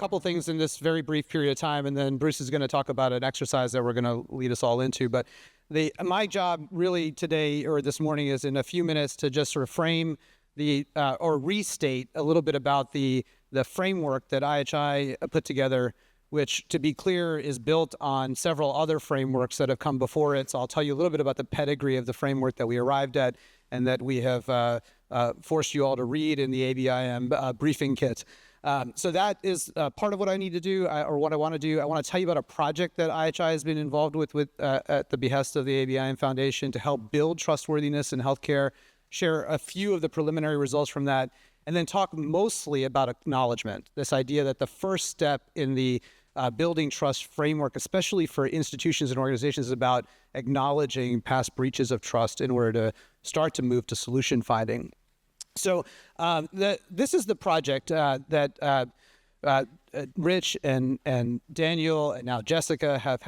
couple things in this very brief period of time, and then Bruce is going to talk about an exercise that we're going to lead us all into. But my job really today or this morning is in a few minutes to just sort of frame or restate a little bit about the framework that IHI put together, which, to be clear, is built on several other frameworks that have come before it. So I'll tell you a little bit about the pedigree of the framework that we arrived at and that we have forced you all to read in the ABIM briefing kit. So that is part of what I need to do, or what I want to do. I want to tell you about a project that IHI has been involved with at the behest of the ABIM Foundation to help build trustworthiness in healthcare, share a few of the preliminary results from that, and then talk mostly about acknowledgement, this idea that the first step in the building trust framework, especially for institutions and organizations, is about acknowledging past breaches of trust in order to start to move to solution finding. So this is the project that Rich and Daniel and now Jessica have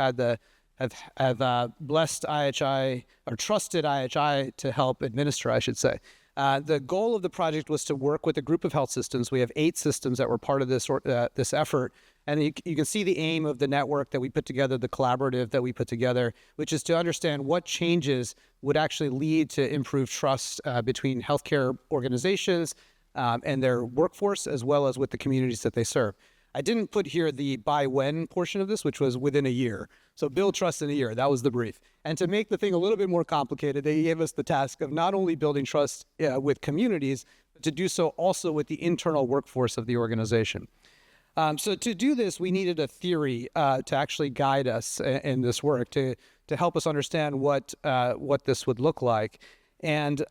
blessed IHI, or trusted IHI to help administer, I should say. The goal of the project was to work with a group of health systems. We have 8 systems that were part of this effort. And you can see the aim of the network that we put together, the collaborative that we put together, which is to understand what changes would actually lead to improved trust between healthcare organizations and their workforce, as well as with the communities that they serve. I didn't put here the by when portion of this, which was within a year. So build trust in a year. That was the brief. And to make the thing a little bit more complicated, they gave us the task of not only building trust with communities, but to do so also with the internal workforce of the organization. So to do this, we needed a theory to actually guide us in this work, to help us understand what this would look like. And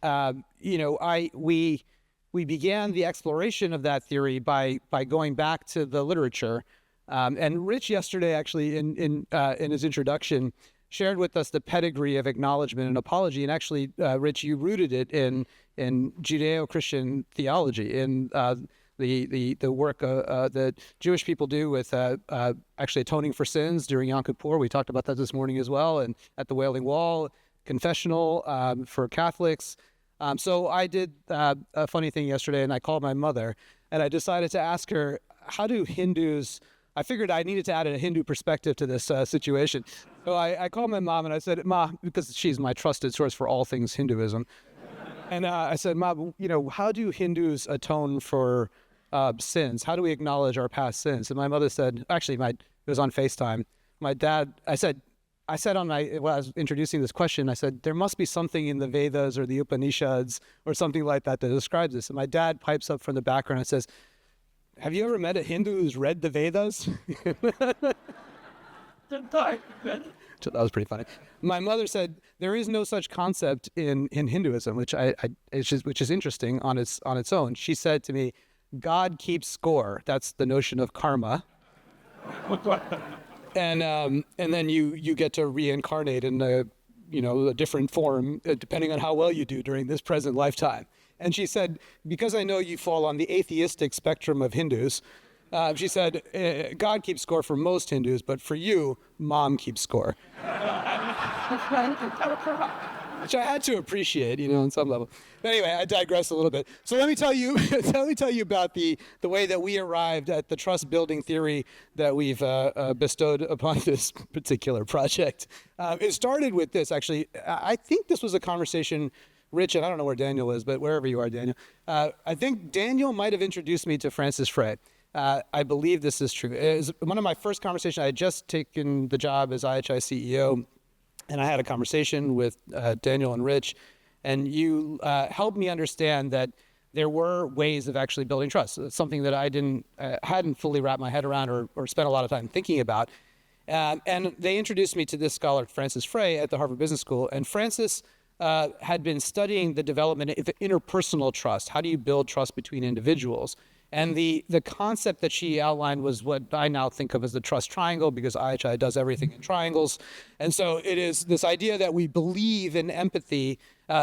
we began the exploration of that theory by going back to the literature. And Rich yesterday, actually, in his introduction, shared with us the pedigree of acknowledgement and apology. And actually, Rich, you rooted it in Judeo-Christian theology, in the work that Jewish people do with actually atoning for sins during Yom Kippur. We talked about that this morning as well, and at the Wailing Wall, confessional for Catholics. So I did a funny thing yesterday, and I called my mother, and I decided to ask her, how do Hindus, I figured I needed to add a Hindu perspective to this situation. So I called my mom, and I said, Ma, because she's my trusted source for all things Hinduism, and I said, Ma, how do Hindus atone for sins? How do we acknowledge our past sins? And my mother said, actually, it was on FaceTime. My dad, I said when I was introducing this question, I said, there must be something in the Vedas or the Upanishads or something like that that describes this. And my dad pipes up from the background and says, have you ever met a Hindu who's read the Vedas? So that was pretty funny. My mother said, there is no such concept in Hinduism, which is interesting on its own. She said to me, God keeps score. That's the notion of karma. And then you get to reincarnate in a different form depending on how well you do during this present lifetime. And she said, because I know you fall on the atheistic spectrum of Hindus, she said, God keeps score for most Hindus, but for you, Mom keeps score. Which I had to appreciate, on some level. But anyway, I digress a little bit. So let me tell you about the way that we arrived at the trust building theory that we've bestowed upon this particular project. It started with this, actually. I think this was a conversation, Rich, and I don't know where Daniel is, but wherever you are, Daniel. I think Daniel might have introduced me to Francis Frey. I believe this is true. It was one of my first conversations. I had just taken the job as IHI CEO. And I had a conversation with Daniel and Rich, and you helped me understand that there were ways of actually building trust. It's something that I hadn't fully wrapped my head around or spent a lot of time thinking about. And they introduced me to this scholar, Francis Frey, at the Harvard Business School. And Francis had been studying the development of interpersonal trust. How do you build trust between individuals? And the concept that she outlined was what I now think of as the trust triangle, because IHI does everything in triangles. And so it is this idea that we believe in empathy.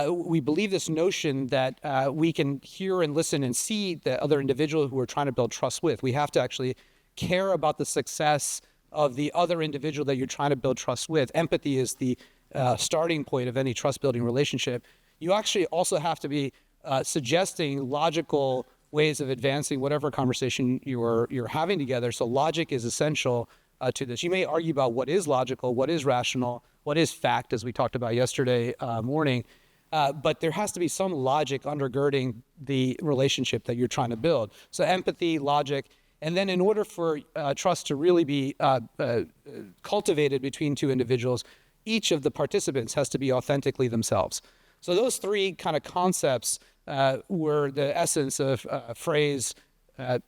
We believe this notion that we can hear and listen and see the other individual who we're trying to build trust with. We have to actually care about the success of the other individual that you're trying to build trust with. Empathy is the starting point of any trust building relationship. You actually also have to be suggesting logical ways of advancing whatever conversation you're having together. So logic is essential to this. You may argue about what is logical, what is rational, what is fact, as we talked about yesterday morning, but there has to be some logic undergirding the relationship that you're trying to build. So empathy, logic, and then in order for trust to really be cultivated between two individuals, each of the participants has to be authentically themselves. So those three kind of concepts were the essence of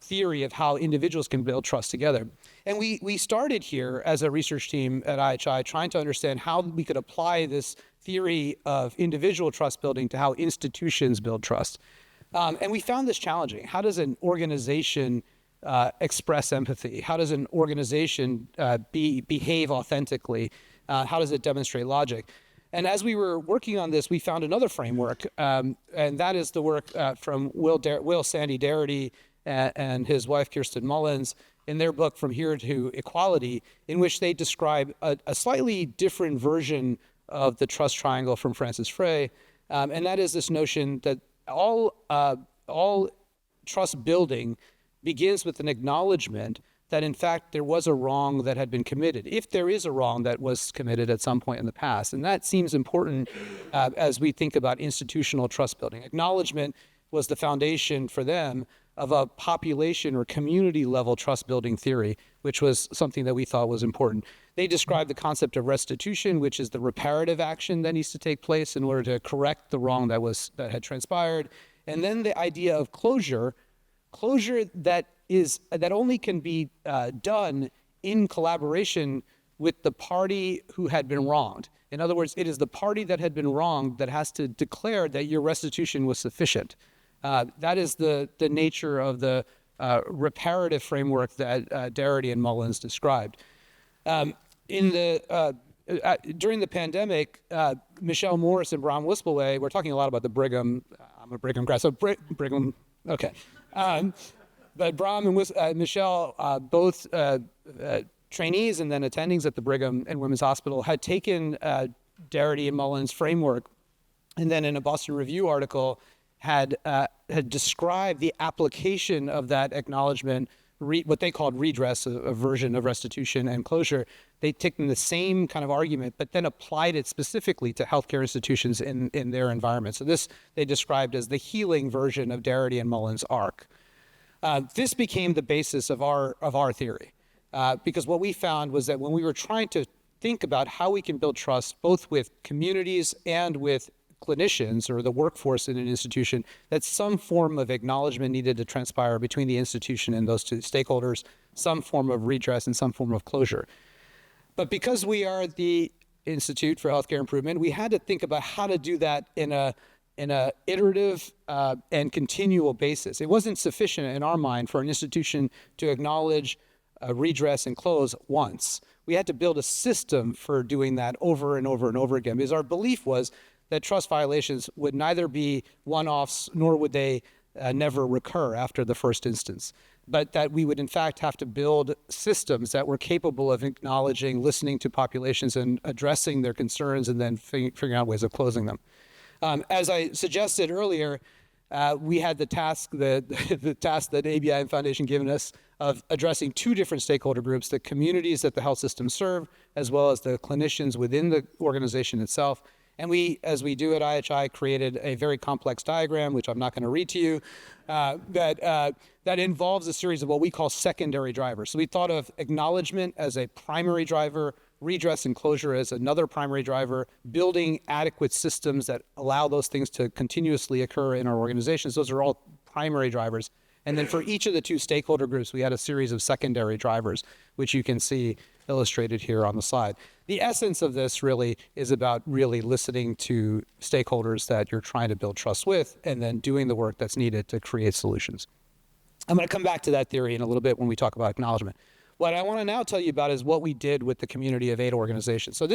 theory of how individuals can build trust together. And we started here as a research team at IHI trying to understand how we could apply this theory of individual trust building to how institutions build trust. And we found this challenging. How does an organization express empathy? How does an organization behave authentically? How does it demonstrate logic? And as we were working on this, we found another framework, and that is the work from Will Sandy Darity and his wife Kirsten Mullins in their book From Here to Equality, in which they describe a slightly different version of the trust triangle from Francis Frey, and that is this notion that all trust building begins with an acknowledgement that in fact there was a wrong that had been committed, if there is a wrong that was committed at some point in the past. And that seems important as we think about institutional trust building. Acknowledgement was the foundation for them of a population or community level trust building theory, which was something that we thought was important. They described the concept of restitution, which is the reparative action that needs to take place in order to correct the wrong that had transpired. And then the idea of closure that only can be done in collaboration with the party who had been wronged. In other words, it is the party that had been wronged that has to declare that your restitution was sufficient. That is the nature of the reparative framework that Darity and Mullins described. During the pandemic, Michelle Morris and Bram Wispelwey, we're talking a lot about the Brigham, I'm a Brigham grad, so Brigham, okay. But Bram and Michelle, both trainees and then attendings at the Brigham and Women's Hospital, had taken Darity and Mullins' framework, and then in a Boston Review article had described the application of that acknowledgement, what they called redress, a version of restitution and closure. They'd taken the same kind of argument, but then applied it specifically to healthcare institutions in their environment. So this they described as the healing version of Darity and Mullins' arc. This became the basis of our theory, because what we found was that when we were trying to think about how we can build trust, both with communities and with clinicians or the workforce in an institution, that some form of acknowledgement needed to transpire between the institution and those two stakeholders, some form of redress and some form of closure. But because we are the Institute for Healthcare Improvement, we had to think about how to do that in a iterative and continual basis. It wasn't sufficient in our mind for an institution to acknowledge, redress, and close once. We had to build a system for doing that over and over and over again, because our belief was that trust violations would neither be one-offs nor would they never recur after the first instance, but that we would in fact have to build systems that were capable of acknowledging, listening to populations and addressing their concerns and then figuring out ways of closing them. As I suggested earlier, we had the task that ABI and Foundation given us of addressing two different stakeholder groups, the communities that the health systems serve, as well as the clinicians within the organization itself. And we, as we do at IHI, created a very complex diagram, which I'm not going to read to you, that involves a series of what we call secondary drivers. So we thought of acknowledgement as a primary driver, redress and closure as another primary driver, building adequate systems that allow those things to continuously occur in our organizations. Those are all primary drivers. And then for each of the two stakeholder groups, we had a series of secondary drivers, which you can see illustrated here on the slide. The essence of this really is about really listening to stakeholders that you're trying to build trust with and then doing the work that's needed to create solutions. I'm going to come back to that theory in a little bit when we talk about acknowledgement. What I want to now tell you about is what we did with the community of 8 organizations. So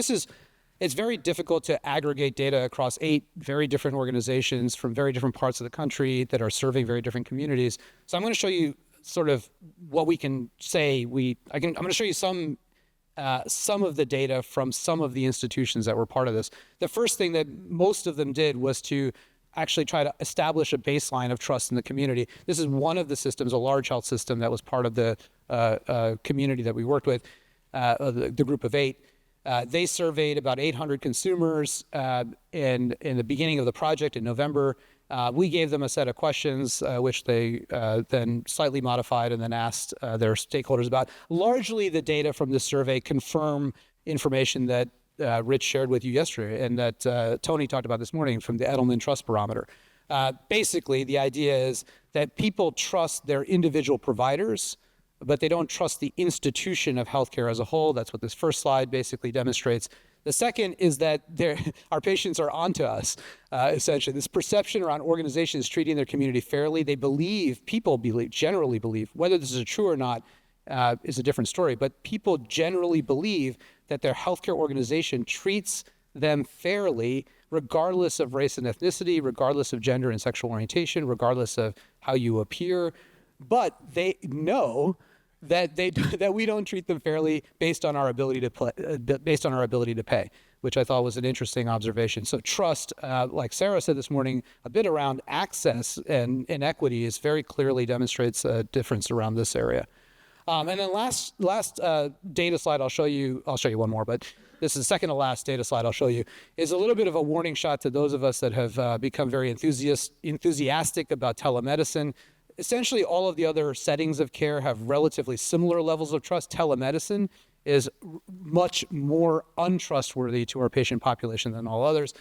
it's very difficult to aggregate data across 8 very different organizations from very different parts of the country that are serving very different communities. So I'm going to show you sort of what we can say. I'm going to show you some of the data from some of the institutions that were part of this. The first thing that most of them did was to actually try to establish a baseline of trust in the community. This is one of the systems, a large health system that was part of the community that we worked with, the group of 8. They surveyed about 800 consumers in the beginning of the project in November. We gave them a set of questions, which they then slightly modified and then asked their stakeholders about. Largely, the data from this survey confirm information that Rich shared with you yesterday and that Tony talked about this morning from the Edelman Trust Barometer. Basically, the idea is that people trust their individual providers, but they don't trust the institution of healthcare as a whole. That's what this first slide basically demonstrates. The second is that our patients are onto us, essentially. This perception around organizations treating their community fairly, people generally believe, whether this is true or not is a different story, but people generally believe that their healthcare organization treats them fairly, regardless of race and ethnicity, regardless of gender and sexual orientation, regardless of how you appear. But they know that we don't treat them fairly based on our ability to pay, which I thought was an interesting observation. So trust, like Sarah said this morning, a bit around access and inequity is very clearly demonstrates a difference around this area. And then last data slide, I'll show you one more, but this is the second to last data slide I'll show you, is a little bit of a warning shot to those of us that have become very enthusiastic about telemedicine. Essentially, all of the other settings of care have relatively similar levels of trust. Telemedicine is much more untrustworthy to our patient population than all others.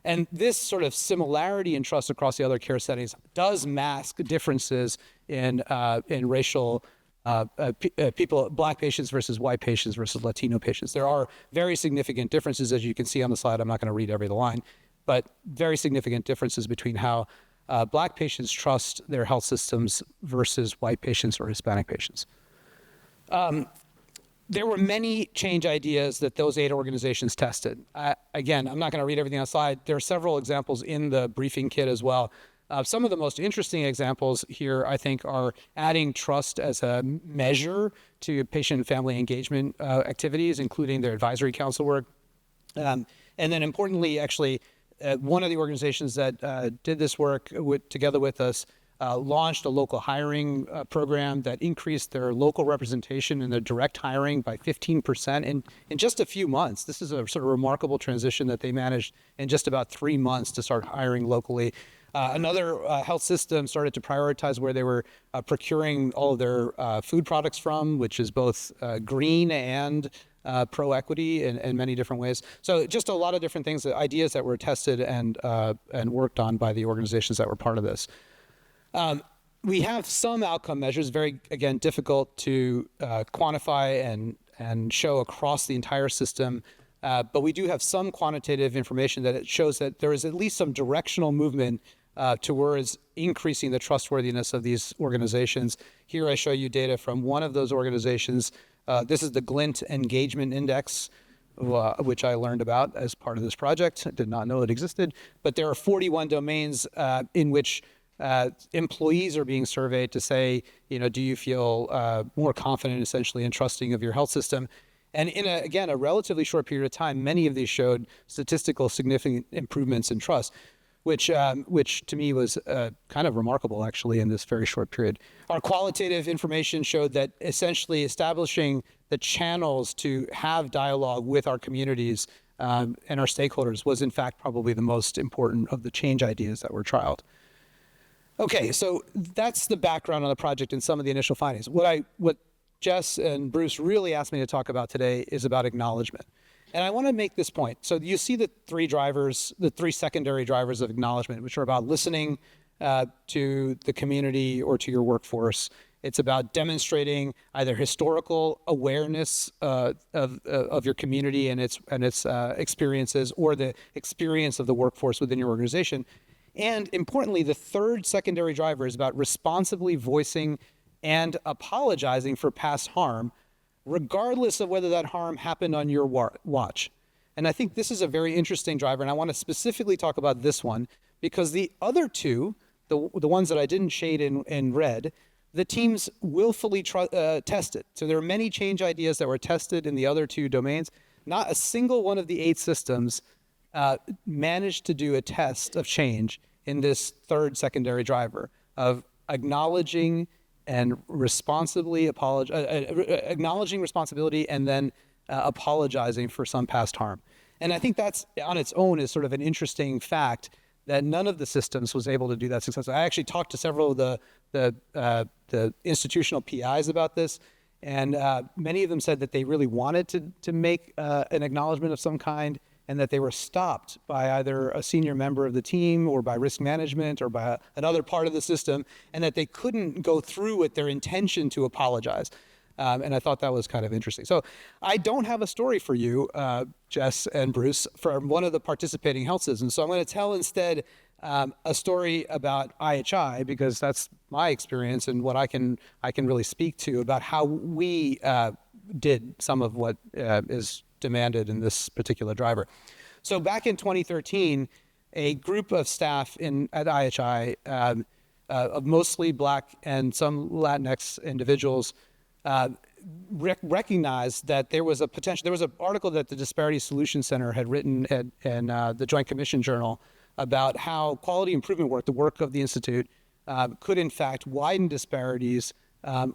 And this sort of similarity in trust across the other care settings does mask differences in racial people, Black patients versus white patients versus Latino patients. There are very significant differences, as you can see on the slide. I'm not going to read every line, but very significant differences between how Black patients trust their health systems versus white patients or Hispanic patients. There were many change ideas that those 8 organizations tested. Again, I'm not going to read everything on the slide. There are several examples in the briefing kit as well. Some of the most interesting examples here, I think, are adding trust as a measure to patient and family engagement activities, including their advisory council work. And then importantly, actually, one of the organizations that did this work together with us launched a local hiring program that increased their local representation in their direct hiring by 15% in just a few months. This is a sort of remarkable transition that they managed in just about 3 months to start hiring locally. Another health system started to prioritize where they were procuring all of their food products from, which is both green and pro-equity in many different ways. So just a lot of different things, ideas that were tested and worked on by the organizations that were part of this. We have some outcome measures, very, again, difficult to quantify and show across the entire system. But we do have some quantitative information that it shows that there is at least some directional movement towards increasing the trustworthiness of these organizations. Here I show you data from one of those organizations. This is the Glint Engagement Index, which I learned about as part of this project. I did not know it existed. But there are 41 domains in which employees are being surveyed to say, do you feel more confident, essentially, and trusting of your health system? And in, a relatively short period of time, many of these showed statistical significant improvements in trust, which to me was kind of remarkable, actually, in this very short period. Our qualitative information showed that essentially establishing the channels to have dialogue with our communities and our stakeholders was, in fact, probably the most important of the change ideas that were trialed. Okay, so that's the background on the project and some of the initial findings. What Jess and Bruce really asked me to talk about today is about acknowledgement. And I want to make this point. So you see the 3 drivers, the 3 secondary drivers of acknowledgement, which are about listening to the community or to your workforce. It's about demonstrating either historical awareness of your community and its experiences, or the experience of the workforce within your organization. And importantly, the 3rd secondary driver is about responsibly voicing and apologizing for past harm, regardless of whether that harm happened on your watch. And I think this is a very interesting driver, and I want to specifically talk about this one, because the other 2, the ones that I didn't shade in red, the teams willfully tested. So there are many change ideas that were tested in the other 2 domains. Not a single one of the 8 systems managed to do a test of change in this third secondary driver of acknowledging and acknowledging responsibility and then apologizing for some past harm. And I think that's on its own is sort of an interesting fact that none of the systems was able to do that successfully. I actually talked to several of the institutional PIs about this, and many of them said that they really wanted to make an acknowledgement of some kind, and that they were stopped by either a senior member of the team or by risk management or by another part of the system, and that they couldn't go through with their intention to apologize. And I thought that was kind of interesting. So I don't have a story for you, Jess and Bruce, from one of the participating health systems. So I'm going to tell instead a story about IHI, because that's my experience and what I can really speak to about how we did some of what is demanded in this particular driver. So back in 2013, a group of staff at IHI, of mostly Black and some Latinx individuals, recognized that there was a potential. There was an article that the Disparity Solution Center had written in the Joint Commission Journal about how quality improvement work, the work of the Institute, could in fact widen disparities,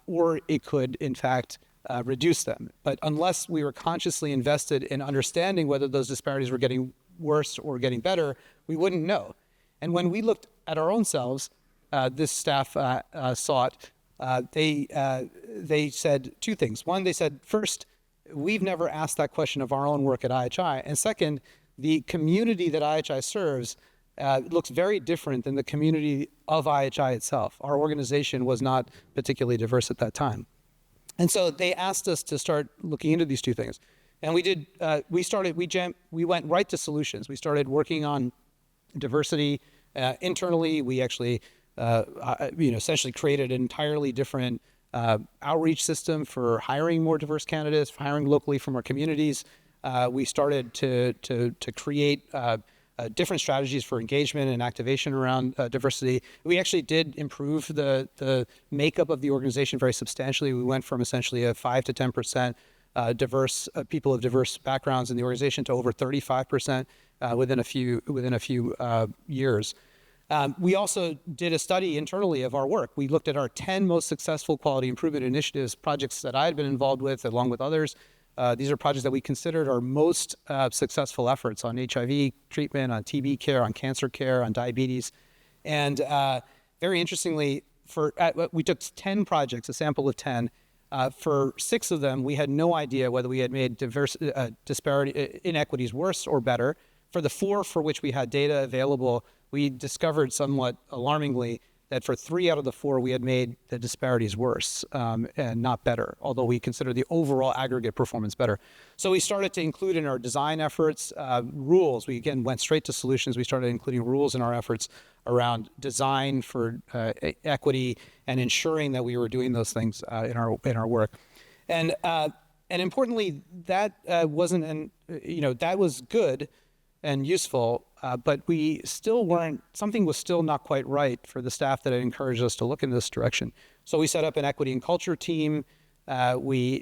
or it could in fact reduce them. But unless we were consciously invested in understanding whether those disparities were getting worse or getting better, we wouldn't know. And when we looked at our own selves, this staff they said two things. One, they said, first, we've never asked that question of our own work at IHI. And second, the community that IHI serves looks very different than the community of IHI itself. Our organization was not particularly diverse at that time. And so they asked us to start looking into these two things. And we did. We went right to solutions. We started working on diversity internally. We actually essentially created an entirely different outreach system for hiring more diverse candidates, for hiring locally from our communities. We started to create different strategies for engagement and activation around diversity. We actually did improve the makeup of the organization very substantially. We went from essentially a 5 to 10% diverse people of diverse backgrounds in the organization to over 35% within a few years. We also did a study internally of our work. We looked at our 10 most successful quality improvement initiatives, projects that I had been involved with along with others. These are projects that we considered our most successful efforts on HIV treatment, on TB care, on cancer care, on diabetes. And very interestingly, we took 10 projects, a sample of 10. For 6 of them, we had no idea whether we had made inequities worse or better. For the 4 for which we had data available, we discovered somewhat alarmingly that for 3 out of the 4, we had made the disparities worse and not better, although we consider the overall aggregate performance better. So we started to include in our design efforts rules. We, again, went straight to solutions. We started including rules in our efforts around design for equity and ensuring that we were doing those things in our work. And importantly, that that was good and useful, but we still weren't, something was still not quite right for the staff that had encouraged us to look in this direction. So we set up an equity and culture team. We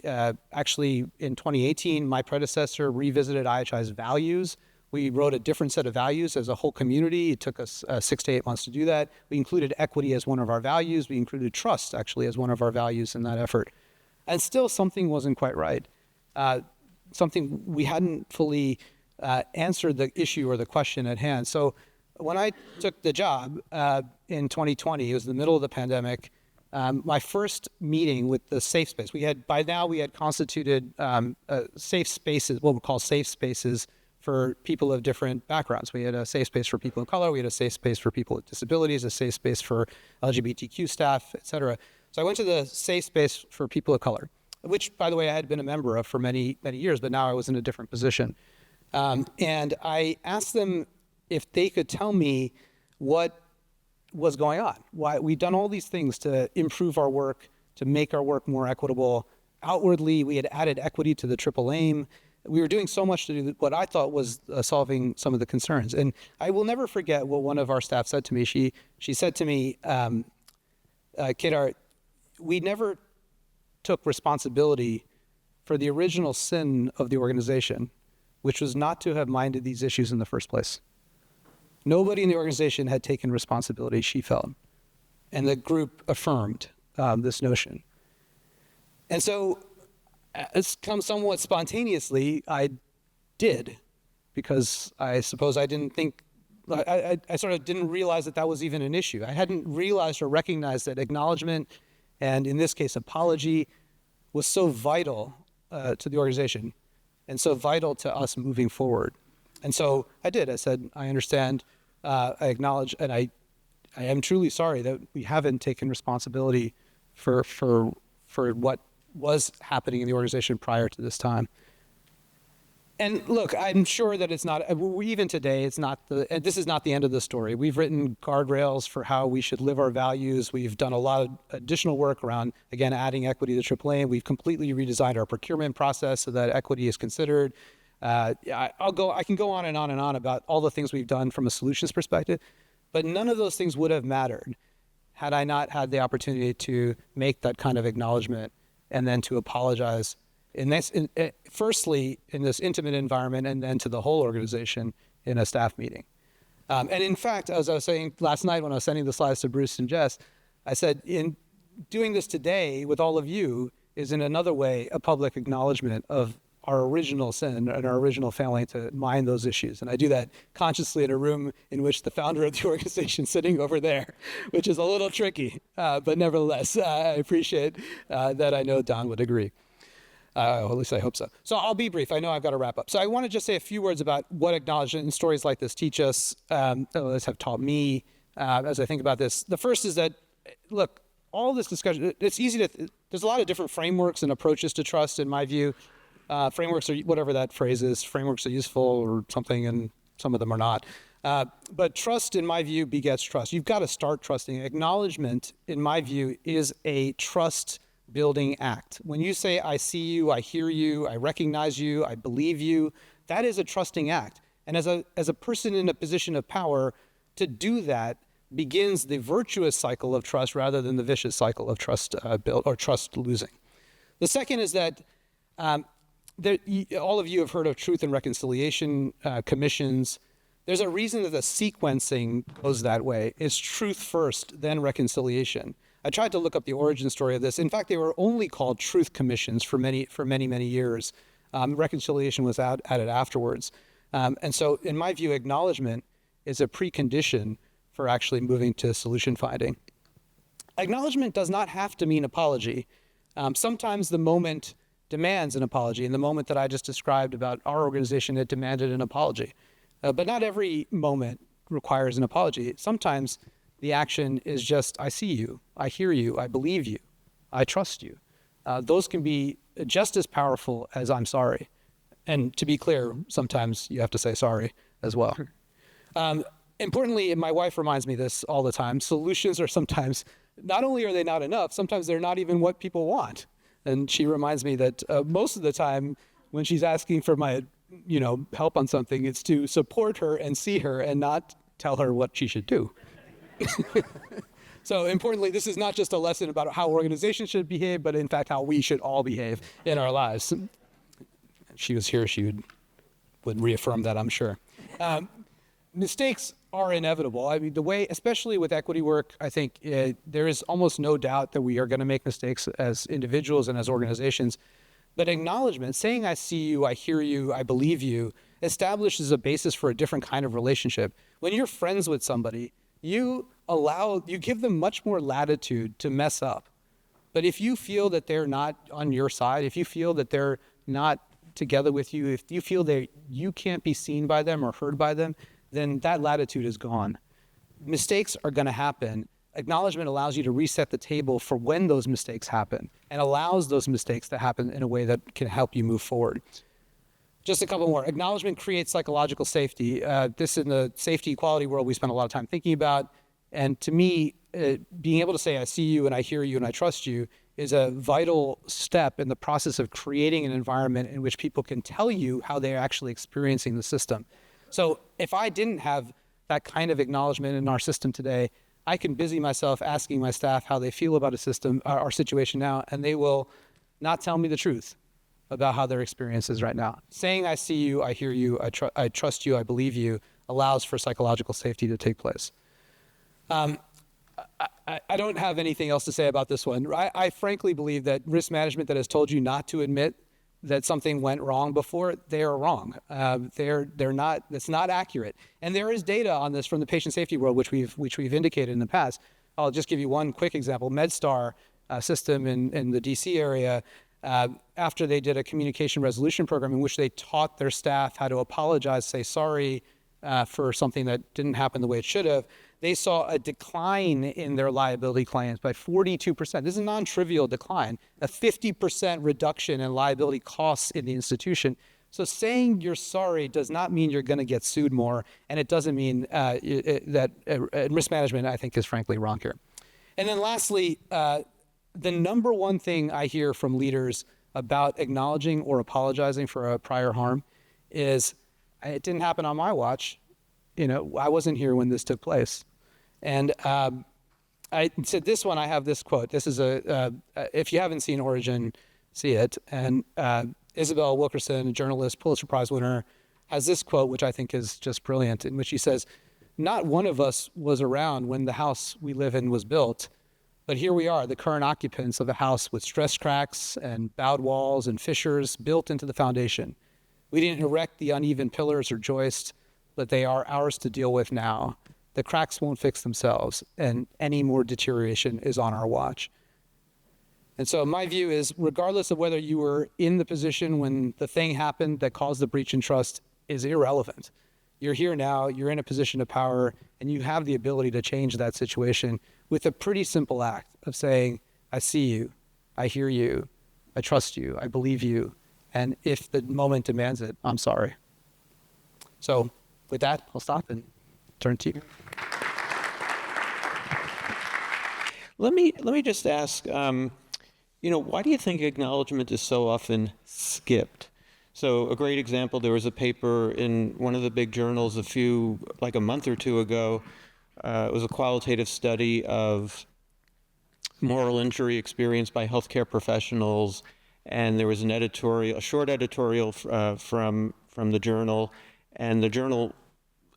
actually, in 2018, my predecessor revisited IHI's values. We wrote a different set of values as a whole community. It took us 6 to 8 months to do that. We included equity as one of our values. We included trust, actually, as one of our values in that effort. And still something wasn't quite right. Something we hadn't fully answered the issue or the question at hand. So when I took the job in 2020, it was the middle of the pandemic, my first meeting with the safe space, by now we had constituted safe spaces, what we call safe spaces for people of different backgrounds. We had a safe space for people of color, we had a safe space for people with disabilities, a safe space for LGBTQ staff, et cetera. So I went to the safe space for people of color, which, by the way, I had been a member of for many, many years, but now I was in a different position. And I asked them if they could tell me what was going on. Why we'd done all these things to improve our work, to make our work more equitable. Outwardly, we had added equity to the triple aim. We were doing so much to do what I thought was solving some of the concerns. And I will never forget what one of our staff said to me. She said to me, Kedar, we never took responsibility for the original sin of the organization, which was not to have minded these issues in the first place. Nobody in the organization had taken responsibility, she felt. And the group affirmed this notion. And so it's come somewhat spontaneously, I did, because I suppose I didn't think, I sort of didn't realize that that was even an issue. I hadn't realized or recognized that acknowledgement, and in this case, apology, was so vital to the organization and so vital to us moving forward. And so I did. I said, I understand, I acknowledge, and I am truly sorry that we haven't taken responsibility for what was happening in the organization prior to this time. And look, I'm sure that it's not, even today, it's not this is not the end of the story. We've written guardrails for how we should live our values. We've done a lot of additional work around, again, adding equity to AAA. We've completely redesigned our procurement process so that equity is considered. I can go on and on and on about all the things we've done from a solutions perspective, but none of those things would have mattered had I not had the opportunity to make that kind of acknowledgement and then to apologize firstly in this intimate environment, and then to the whole organization in a staff meeting. And in fact, as I was saying last night when I was sending the slides to Bruce and Jess, I said, in doing this today with all of you is in another way a public acknowledgement of our original sin and our original failing to mind those issues. And I do that consciously in a room in which the founder of the organization is sitting over there, which is a little tricky, but nevertheless, I appreciate that. I know Don would agree. At least I hope so. So I'll be brief. I know I've got to wrap up. So I want to just say a few words about what acknowledgement and stories like this teach us, have taught me as I think about this. The first is that, look, all this discussion, it's easy to, there's a lot of different frameworks and approaches to trust in my view. Frameworks are, whatever that phrase is, frameworks are useful or something, and some of them are not. But trust, in my view, begets trust. You've got to start trusting. Acknowledgement, in my view, is a trust building act. When you say, I see you, I hear you, I recognize you, I believe you, that is a trusting act. And as a person in a position of power, to do that begins the virtuous cycle of trust rather than the vicious cycle of trust built or trust losing. The second is that all of you have heard of truth and reconciliation commissions. There's a reason that the sequencing goes that way. It's truth first, then reconciliation. I tried to look up the origin story of this. In fact, they were only called truth commissions for many years. Reconciliation was added afterwards. And so, in my view, acknowledgement is a precondition for actually moving to solution finding. Acknowledgement does not have to mean apology. Sometimes the moment demands an apology. In the moment that I just described about our organization, it demanded an apology. But not every moment requires an apology. Sometimes the action is just, I see you, I hear you, I believe you, I trust you. Those can be just as powerful as I'm sorry. And to be clear, sometimes you have to say sorry as well. Importantly, and my wife reminds me this all the time, solutions are sometimes, not only are they not enough, sometimes they're not even what people want. And she reminds me that most of the time when she's asking for my help on something, it's to support her and see her and not tell her what she should do. So importantly, this is not just a lesson about how organizations should behave, but in fact how we should all behave in our lives. If she was here, she would reaffirm that, I'm sure. Mistakes are inevitable. I mean, the way, especially with equity work, I think there is almost no doubt that we are going to make mistakes as individuals and as organizations. But acknowledgement, saying I see you, I hear you, I believe you, establishes a basis for a different kind of relationship. When you're friends with somebody, you give them much more latitude to mess up. But if you feel that they're not on your side, if you feel that they're not together with you, if you feel that you can't be seen by them or heard by them, then that latitude is gone. Mistakes are going to happen. Acknowledgement allows you to reset the table for when those mistakes happen and allows those mistakes to happen in a way that can help you move forward. Just a couple more. Acknowledgement creates psychological safety. This in the safety equality world we spend a lot of time thinking about. And to me, being able to say, I see you and I hear you and I trust you is a vital step in the process of creating an environment in which people can tell you how they're actually experiencing the system. So if I didn't have that kind of acknowledgement in our system today, I can busy myself asking my staff how they feel about a system, our situation now, and they will not tell me the truth about how their experience is right now. Saying I see you, I hear you, I trust you, I believe you, allows for psychological safety to take place. I don't have anything else to say about this one. I frankly believe that risk management that has told you not to admit that something went wrong before, they are wrong. They're not. That's not accurate. And there is data on this from the patient safety world, which we've indicated in the past. I'll just give you one quick example. MedStar system in the DC area, after they did a communication resolution program in which they taught their staff how to apologize, say sorry for something that didn't happen the way it should have, they saw a decline in their liability claims by 42%. This is a non-trivial decline, a 50% reduction in liability costs in the institution. So saying you're sorry does not mean you're going to get sued more, and it doesn't mean that risk management, I think, is frankly wrong here. And then lastly, the number one thing I hear from leaders about acknowledging or apologizing for a prior harm is, it didn't happen on my watch. I wasn't here when this took place. And I said this one, I have this quote. This is if you haven't seen Origin, see it. And Isabel Wilkerson, a journalist, Pulitzer Prize winner, has this quote, which I think is just brilliant, in which she says, "Not one of us was around when the house we live in was built, but here we are, the current occupants of a house with stress cracks and bowed walls and fissures built into the foundation. We didn't erect the uneven pillars or joists, but they are ours to deal with now. The cracks won't fix themselves, and any more deterioration is on our watch." And so my view is, regardless of whether you were in the position when the thing happened that caused the breach in trust, is irrelevant. You're here now, you're in a position of power, and you have the ability to change that situation with a pretty simple act of saying, I see you, I hear you, I trust you, I believe you, and if the moment demands it, I'm sorry. So with that, I'll stop and turn to you. Let me just ask, why do you think acknowledgement is so often skipped? So a great example, there was a paper in one of the big journals a month or two ago. It was a qualitative study of moral injury experienced by healthcare professionals, and there was a short editorial from the journal, and the journal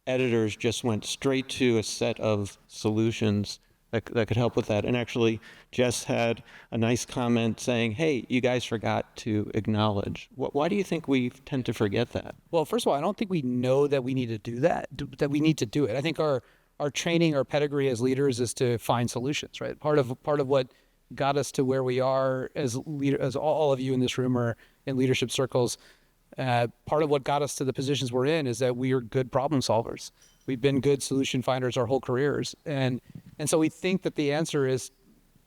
editors just went straight to a set of solutions that could help with that. And actually, Jess had a nice comment saying, hey, you guys forgot to acknowledge. Why do you think we tend to forget that? Well, first of all, I don't think we know that we need to do that we need to do it. I think our training, our pedigree as leaders is to find solutions, right? Part of what got us to where we are as all of you in this room are in leadership circles, part of what got us to the positions we're in is that we are good problem solvers. We've been good solution finders our whole careers. And so we think that the answer is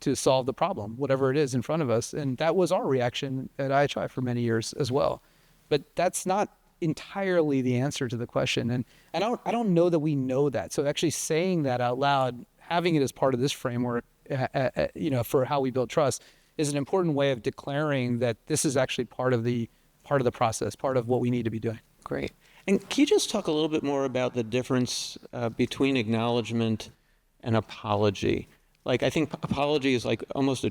to solve the problem, whatever it is in front of us. And that was our reaction at IHI for many years as well. But that's not entirely the answer to the question. And I don't know that we know that. So actually saying that out loud, having it as part of this framework, for how we build trust, is an important way of declaring that this is actually part of the process, part of what we need to be doing. Great. And can you just talk a little bit more about the difference between acknowledgement and apology? Like, I think apology is like almost a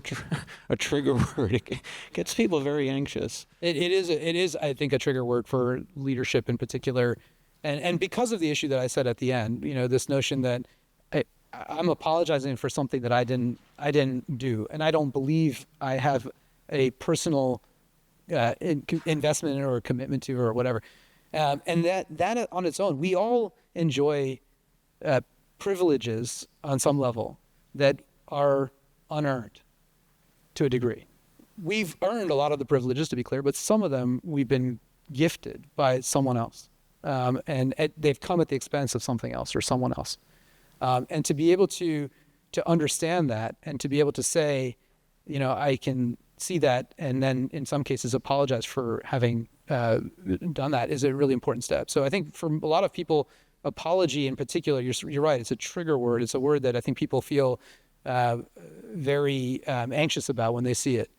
trigger word. It gets people very anxious. It is, I think, a trigger word for leadership in particular. And because of the issue that I said at the end, this notion that I'm apologizing for something that I didn't do. And I don't believe I have a personal investment in or commitment to or whatever. And that on its own, we all enjoy privileges on some level that are unearned to a degree. We've earned a lot of the privileges, to be clear, but some of them we've been gifted by someone else. And they've come at the expense of something else or someone else. And to be able to understand that and to be able to say, I can see that, and then in some cases apologize for having done that is a really important step. So I think for a lot of people, apology in particular, you're right, it's a trigger word. It's a word that I think people feel very anxious about when they see it.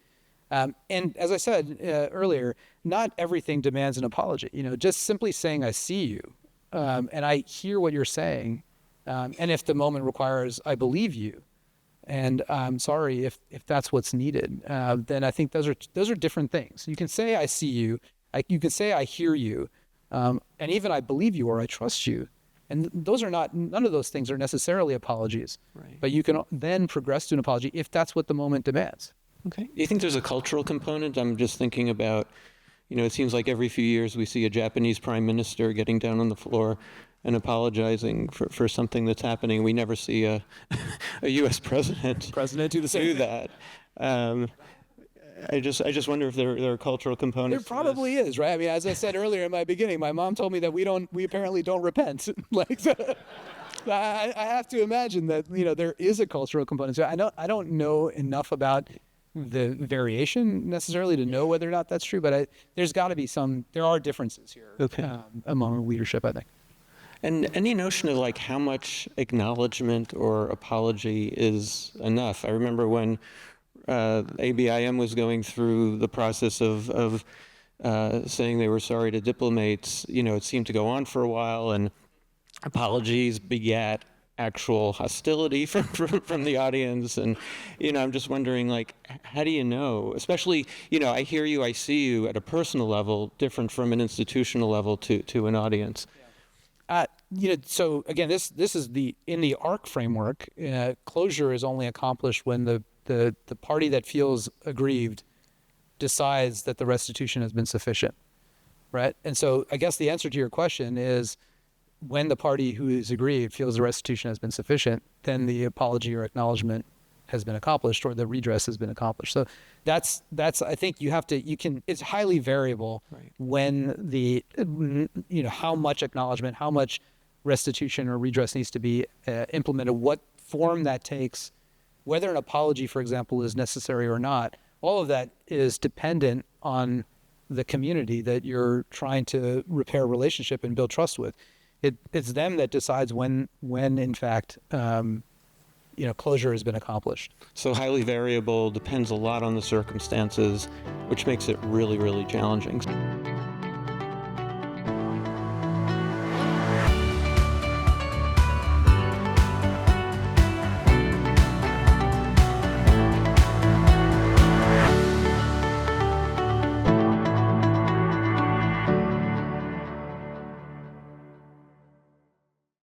And as I said earlier, not everything demands an apology. Just simply saying, I see you, and I hear what you're saying, and if the moment requires, I believe you, and I'm sorry if that's what's needed, then I think those are different things. You can say, I see you, you can say, I hear you, and even I believe you or I trust you, And none of those things are necessarily apologies. Right. But you can then progress to an apology if that's what the moment demands. Okay. Do you think there's a cultural component? I'm just thinking about, it seems like every few years we see a Japanese prime minister getting down on the floor and apologizing for something that's happening. We never see a U.S. president do the same thing. that. I just wonder if there are cultural components. There probably is, right? I mean, as I said earlier in my beginning, my mom told me that we apparently don't repent. So, I have to imagine that there is a cultural component. So I don't know enough about the variation necessarily to know whether or not that's true, but there's got to be there are differences here among leadership, I think. And any notion of like how much acknowledgement or apology is enough? I remember when ABIM was going through the process of saying they were sorry to diplomates. It seemed to go on for a while, and apologies begat actual hostility from the audience. And I'm just wondering, like, how do you know? Especially, I hear you, I see you at a personal level, different from an institutional level to an audience. So again, this is in the ARC framework. Closure is only accomplished when the party that feels aggrieved decides that the restitution has been sufficient, right? And so I guess the answer to your question is when the party who is aggrieved feels the restitution has been sufficient, then the apology or acknowledgement has been accomplished or the redress has been accomplished. So that's I think it's highly variable, right, when how much acknowledgement, how much restitution or redress needs to be implemented, what form that takes, whether an apology, for example, is necessary or not. All of that is dependent on the community that you're trying to repair a relationship and build trust with. It's them that decides when in fact, closure has been accomplished. So highly variable, depends a lot on the circumstances, which makes it really, really challenging.